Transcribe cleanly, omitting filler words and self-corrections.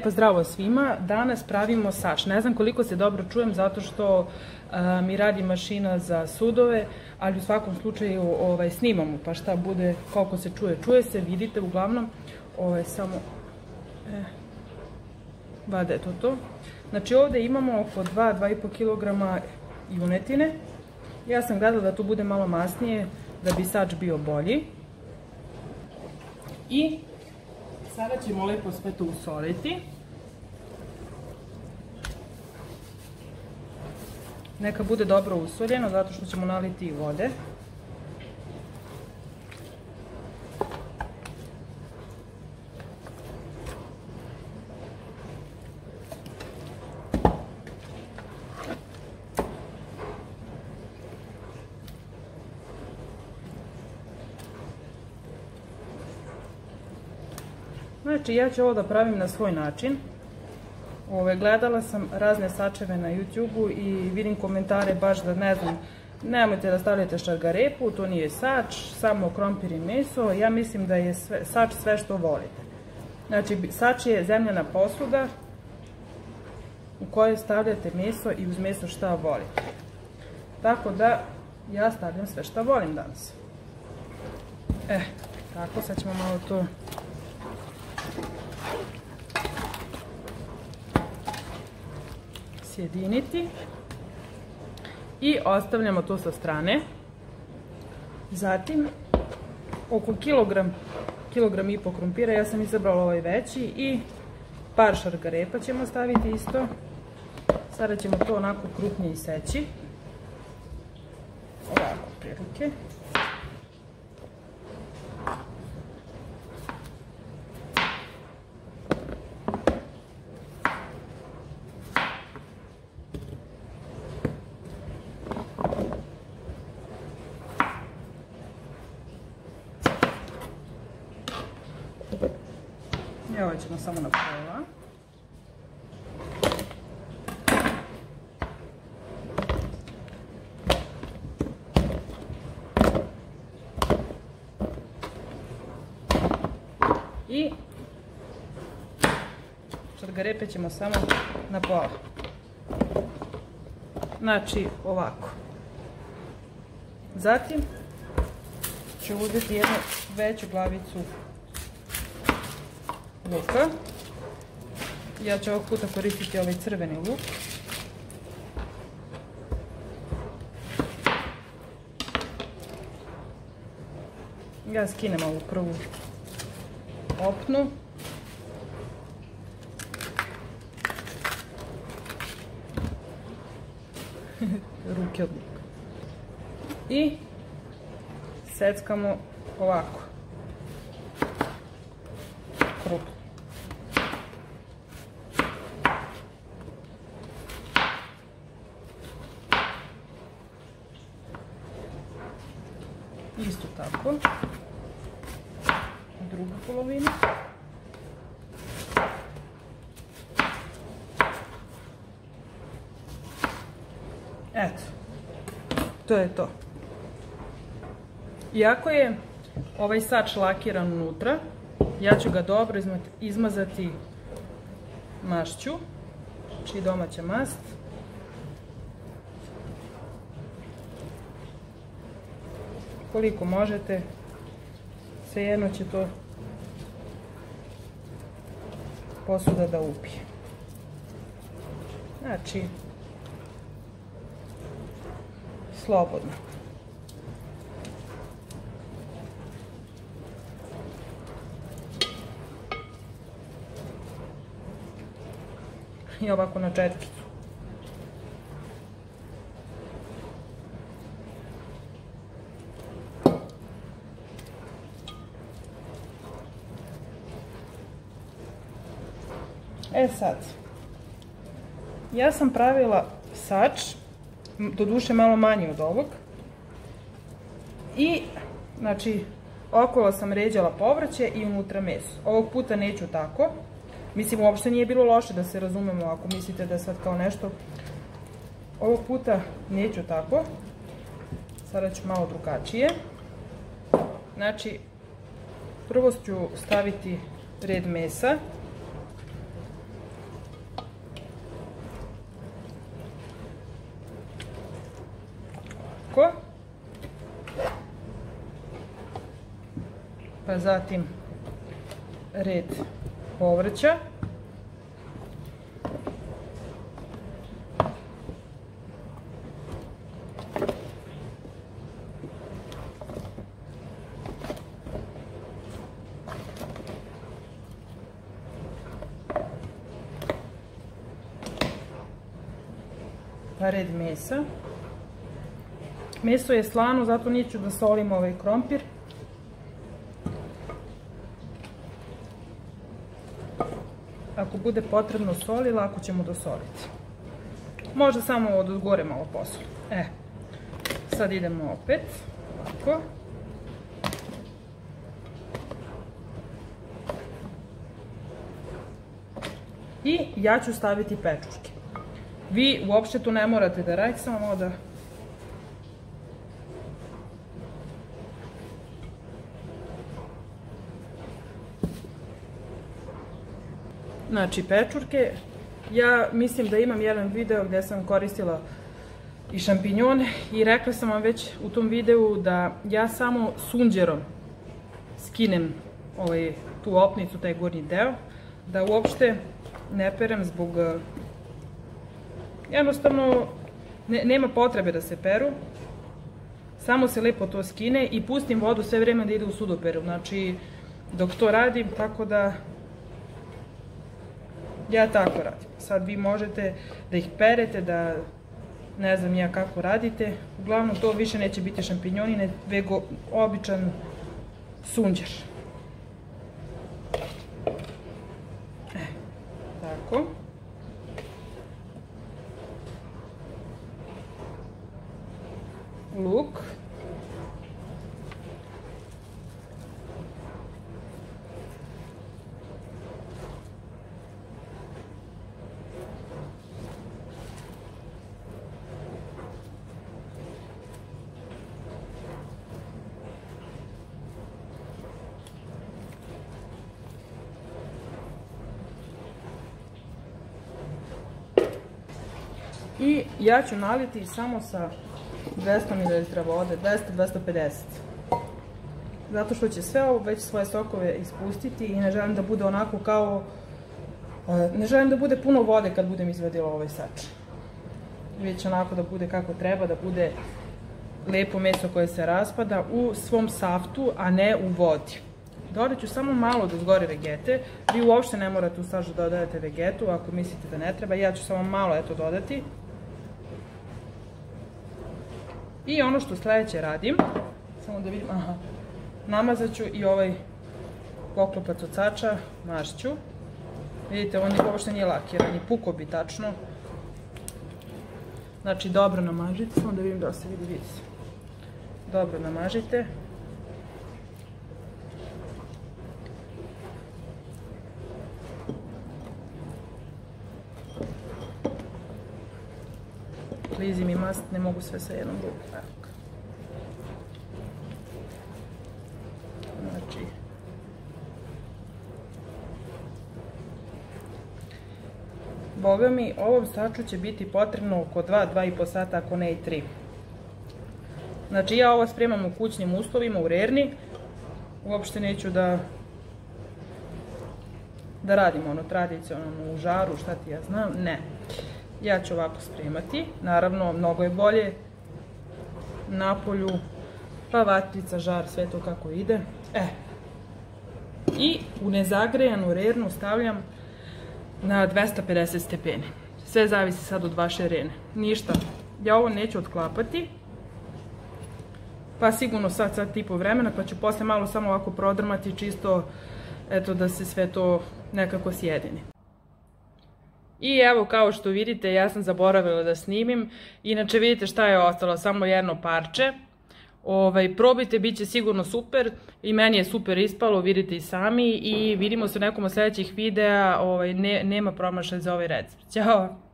Pa zdravo svima, danas pravimo sač. Ne znam koliko se dobro čujem zato što mi radi mašina za sudove, ali u svakom slučaju snimamo, pa šta bude, koliko se čuje. Čuje se, vidite uglavnom, samo, vada je to. Znači ovdje imamo oko 2-2,5 kg junetine. Ja sam gledala da to bude malo masnije, da bi sač bio bolji. I sada ćemo lepo sve to usoliti. Neka bude dobro usoljeno, zato što ćemo naliti i vode. Znači, ja ću ovo da pravim na svoj način. Gledala sam razne sačeve na YouTube-u i vidim komentare baš da ne znam, nemojte da stavljate šargarepu, to nije sač, samo krompir i meso. Ja mislim da je sač sve što volite. Znači, sač je zemljana posuda u kojoj stavljate meso i uz meso šta volite. Tako da, ja stavljam sve što volim danas. Tako, sad ćemo malo to sjediniti i ostavljamo to sa strane. Zatim oko kilogram i po krompira, ja sam izabrala ovaj veći, i par šargarepa ćemo staviti isto. Sada ćemo to onako krupnije iseći, ovako prilike. I ovo ćemo samo na pola. I šargarepe ćemo samo na pola. Znači ovako. Zatim ću uzeti jednu veću glavicu luka. Ja ću ovog puta koristiti ovaj crveni luk. Ja skinem ovu prvu opnu. Ruke od luka. I seckamo ovako. Krupno. Isto tako. Drugu polovinu. Eto. To je to. Iako je ovaj sač lakiran unutra, ja ću ga dobro izmazati mašću, znači domaća mast. Koliko možete, svejedno će to posuda da upije. Znači, slobodno. I ovako na četkicu. Sad, ja sam pravila sač, doduše malo manji od ovog, i znači okolo sam ređala povrće i unutra meso. Ovog puta neću tako. Mislim, uopšte nije bilo loše, da se razumemo, ako mislite da je sad kao nešto. Ovog puta neću tako. Sada ću malo drugačije. Znači, prvo ću staviti red mesa. pa zatim red povrća. Pa red mesa. Meso je slano, zato neću da solim ovaj krompir. Ako bude potrebno soli, lako ćemo dosoliti. Možda samo od gore malo posoli. Sad idemo opet. Ovako. I ja ću staviti pečurke. Vi uopšte tu ne morate da radite, samo malo da... Znači, pečurke, ja mislim da imam jedan video gdje sam koristila i šampinjone i rekla sam vam već u tom videu da ja samo sunđerom skinem tu opnicu, taj gornji deo, da uopšte ne perem zbog... Jednostavno, nema potrebe da se peru, samo se lepo to skine i pustim vodu sve vreme da ide u sudoperu, znači dok to radim, tako da ja tako radim. Sad vi možete da ih perete, da ne znam ja kako radite, uglavnom to više neće biti šampinjoni, nego običan sunđer. Tako. Luk. I ja ću naliti samo sa 200 ml vode, 200-250. Zato što će sve ovo već svoje sokove ispustiti i ne želim da bude onako kao... Ne želim da bude puno vode kad budem izvadila ovaj sač. Već onako da bude kako treba, da bude lepo meso koje se raspada u svom saftu, a ne u vodi. Dodat ću samo malo da zgore vegete. Vi uopšte ne morate u saču da dodajete vegetu, ako mislite da ne treba. Ja ću samo malo dodati. I ono što sledeće radim, samo da vidim, namazat ću i ovaj poklopac od sača, mašću. Vidite, on uopšte nije lakiran i puko bi tačno. Znači, dobro namažite, samo da vidim da se vidi se. Dobro namažite. Klizi mi mast, ne mogu sve sa jednom rukom. Znači, boga mi, ovom saču će biti potrebno oko 2-2,5 sata, ako ne i 3. Znači, ja ovo spremam u kućnim uslovima, u rerni. Uopšte neću da radim ono tradicionalno u žaru, šta ti ja znam, ne. Ja ću ovako spremati, naravno mnogo je bolje na polju, pa vatrica, žar, sve to kako ide. I u nezagrejanu rernu stavljam na 250 stepeni. Sve zavisi sad od vaše rene. Ništa, ja ovo neću otklapati, pa sigurno sad i po vremena, pa ću posle malo samo ovako prodrmati, čisto eto da se sve to nekako sjedini. I evo, kao što vidite, ja sam zaboravila da snimim. Inače, vidite šta je ostalo, samo jedno parče. Probajte, bit će sigurno super. I meni je super ispalo, vidite i sami. I vidimo se u nekom od sljedećih videa. Nema promašaja za ovaj recept. Ćao!